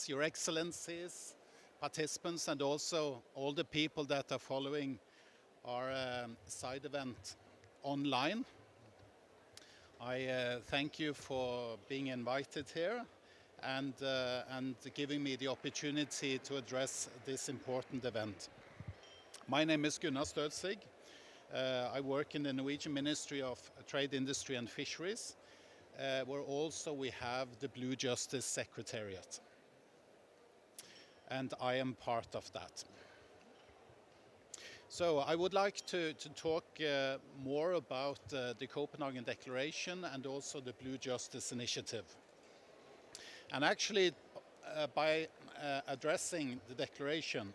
Your Excellencies, participants, and also all the people that are following our side event online. I thank you for being invited here and giving me the opportunity to address this important event. My name is Gunnar Stølsvik. I work in the Norwegian Ministry of Trade, Industry and Fisheries, where also we have the Blue Justice Secretariat. And I am part of that. So I would like to talk more about the Copenhagen Declaration and also the Blue Justice Initiative. And actually, by addressing the declaration,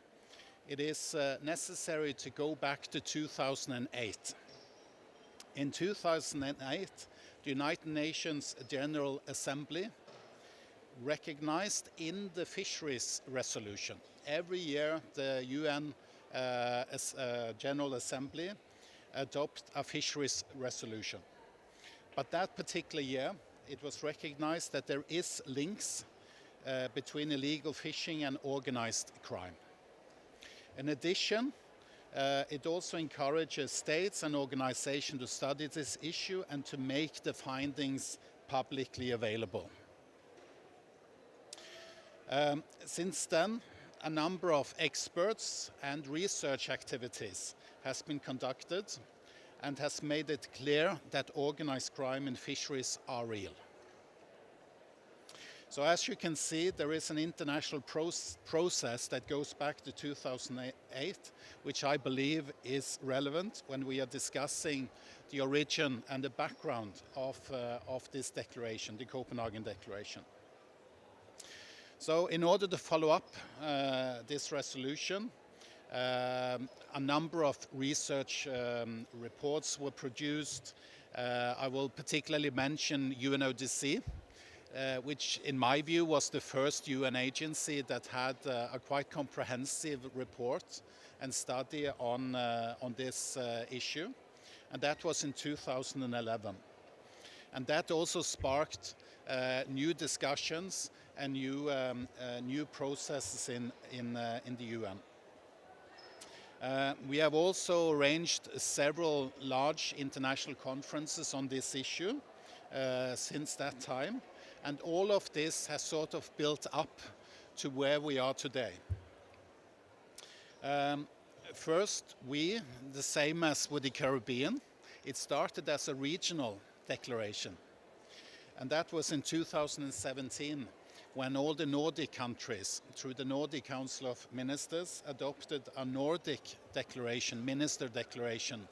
it is necessary to go back to 2008. In 2008, the United Nations General Assembly recognized in the Fisheries resolution. Every year, the UN General Assembly adopts a Fisheries resolution. But that particular year, it was recognized that there is links between illegal fishing and organized crime. In addition, it also encourages states and organizations to study this issue and to make the findings publicly available. Since then, a number of experts and research activities has been conducted and has made it clear that organized crime in fisheries are real. So as you can see, there is an international process that goes back to 2008, which I believe is relevant when we are discussing the origin and the background of this declaration, the Copenhagen Declaration. So in order to follow up this resolution, a number of research reports were produced. I will particularly mention UNODC, which in my view was the first UN agency that had a quite comprehensive report and study on this issue, and that was in 2011. And that also sparked new discussions and new processes in the UN. We have also arranged several large international conferences on this issue since that time. And all of this has sort of built up to where we are today. First, the same as with the Caribbean, it started as a regional declaration. And that was in 2017, when all the Nordic countries, through the Nordic Council of Ministers, adopted a Nordic declaration, minister declaration,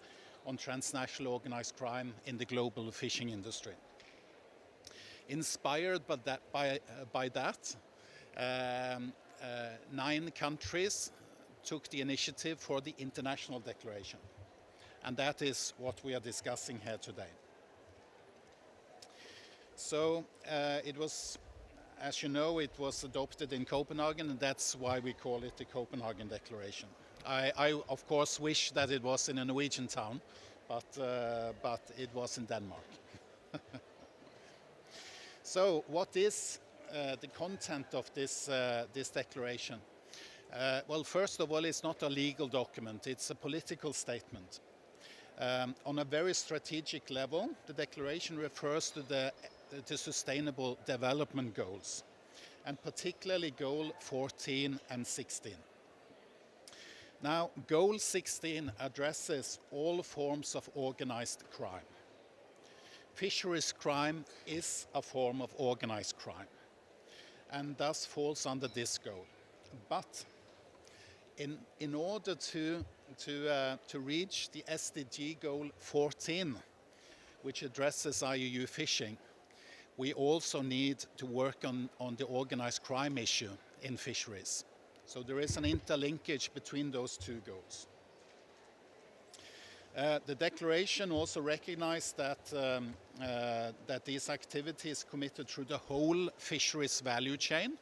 on transnational organized crime in the global fishing industry. Inspired by that, 9 countries took the initiative for the international declaration. And that is what we are discussing here today. So it was, as you know, it was adopted in Copenhagen, and that's why we call it the Copenhagen Declaration. I of course wish that it was in a Norwegian town, but it was in Denmark. So what is the content of this declaration? Well, first of all, it's not a legal document, it's a political statement. On a very strategic level, the declaration refers to the Sustainable Development Goals, and particularly Goal 14 and 16. Now, Goal 16 addresses all forms of organized crime. Fisheries crime is a form of organized crime and thus falls under this goal. But in order to reach the SDG goal 14, which addresses IUU fishing, we also need to work on the organized crime issue in fisheries. So there is an interlinkage between those two goals. The declaration also recognized that these activities committed through the whole fisheries value chain.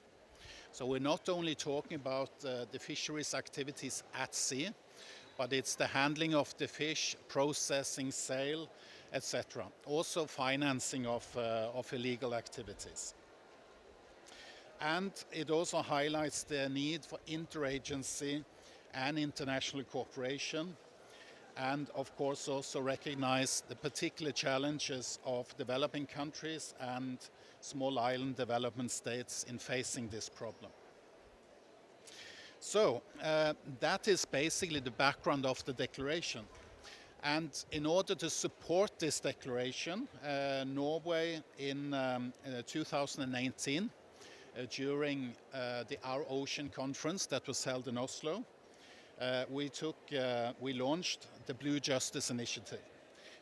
So we're not only talking about the fisheries activities at sea, but it's the handling of the fish, processing, sale, etc. Also financing of illegal activities. And it also highlights the need for interagency and international cooperation, and of course also recognize the particular challenges of developing countries and small island development states in facing this problem. So that is basically the background of the declaration. And in order to support this declaration, Norway in 2018, during the Our Ocean conference that was held in Oslo, we launched the Blue Justice Initiative,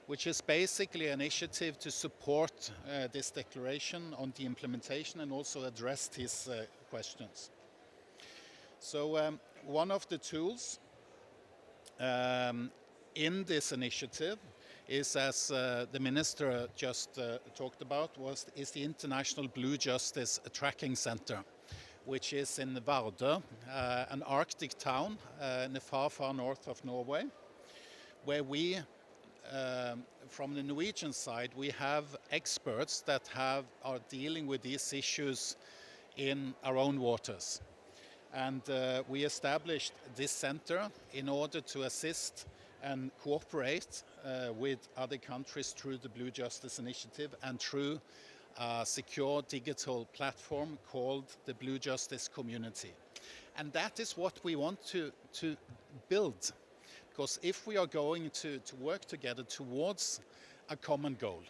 which is basically an initiative to support this declaration on the implementation and also address these questions. So one of the tools in this initiative is, as the minister just talked about, is the International Blue Justice Tracking Center, which is in Vardø, an Arctic town in the far, far north of Norway, where we, from the Norwegian side, we have experts that are dealing with these issues in our own waters. And we established this center in order to assist and cooperate with other countries through the Blue Justice Initiative and through a secure digital platform called the Blue Justice Community. And that is what we want to build, because if we are going to work together towards a common goal,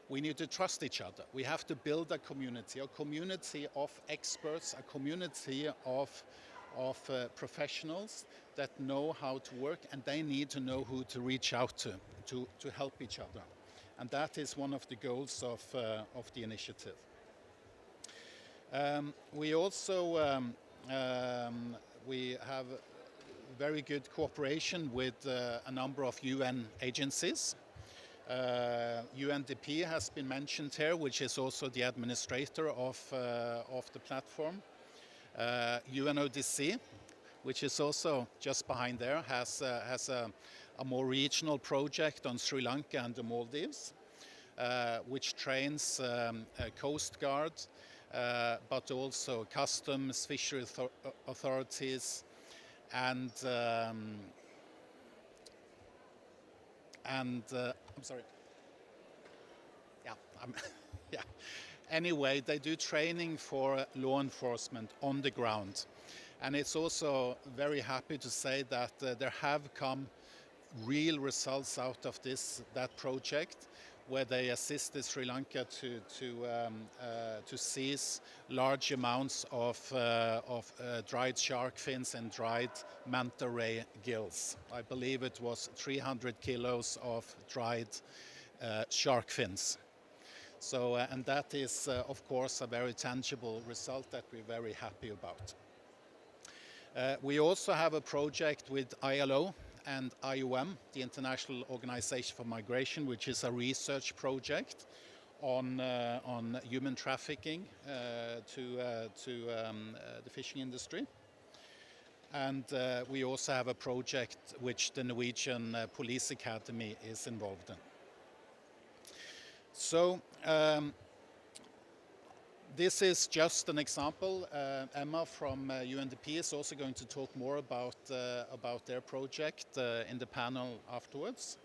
we need to trust each other. We have to build a community of experts, a community of professionals that know how to work, and they need to know who to reach out to help each other. And that is one of the goals of the initiative. We also we have very good cooperation with a number of UN agencies. UNDP has been mentioned here, which is also the administrator of the platform. UNODC, which is also just behind there, has a more regional project on Sri Lanka and the Maldives, which trains Coast Guard, but also customs, fisheries authorities, and I'm sorry. Yeah, yeah. Anyway, they do training for law enforcement on the ground. And it's also very happy to say that there have come real results out of that project, where they assisted Sri Lanka to seize large amounts of dried shark fins and dried manta ray gills. I believe it was 300 kilos of dried shark fins. So, and that is, of course, a very tangible result that we're very happy about. We also have a project with ILO and IOM, the International Organization for Migration, which is a research project on human trafficking to the fishing industry. And we also have a project which the Norwegian Police Academy is involved in. So this is just an example. Emma from UNDP is also going to talk more about their project in the panel afterwards.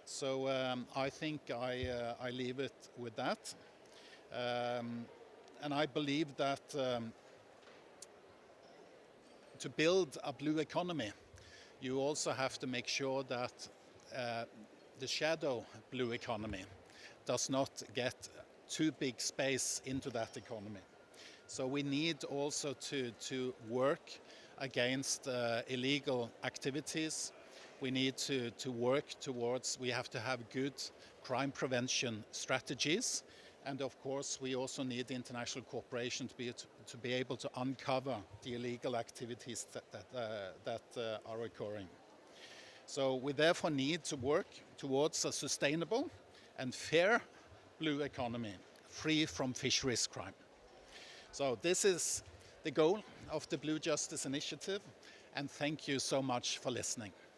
So I think I leave it with that. And I believe that to build a blue economy, you also have to make sure that the shadow blue economy does not get too big space into that economy. So we need also to work against illegal activities. We need to work towards, we have to have good crime prevention strategies. And of course, we also need international cooperation to be able to uncover the illegal activities that are occurring. So we therefore need to work towards a sustainable and fair blue economy, free from fisheries crime. So this is the goal of the Blue Justice Initiative, and thank you so much for listening.